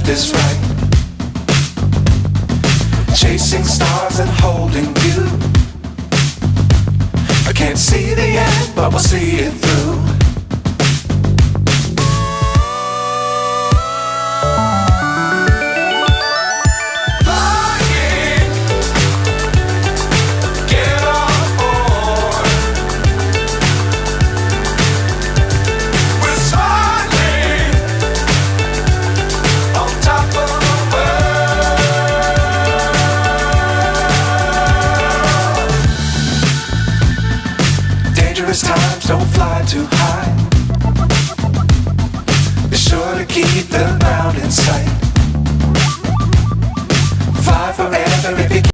is right. Chasing stars and holding you. I can't see the end, but we'll see it through. Times don't fly too high. Be sure to keep the ground in sight. Fly forever if you can.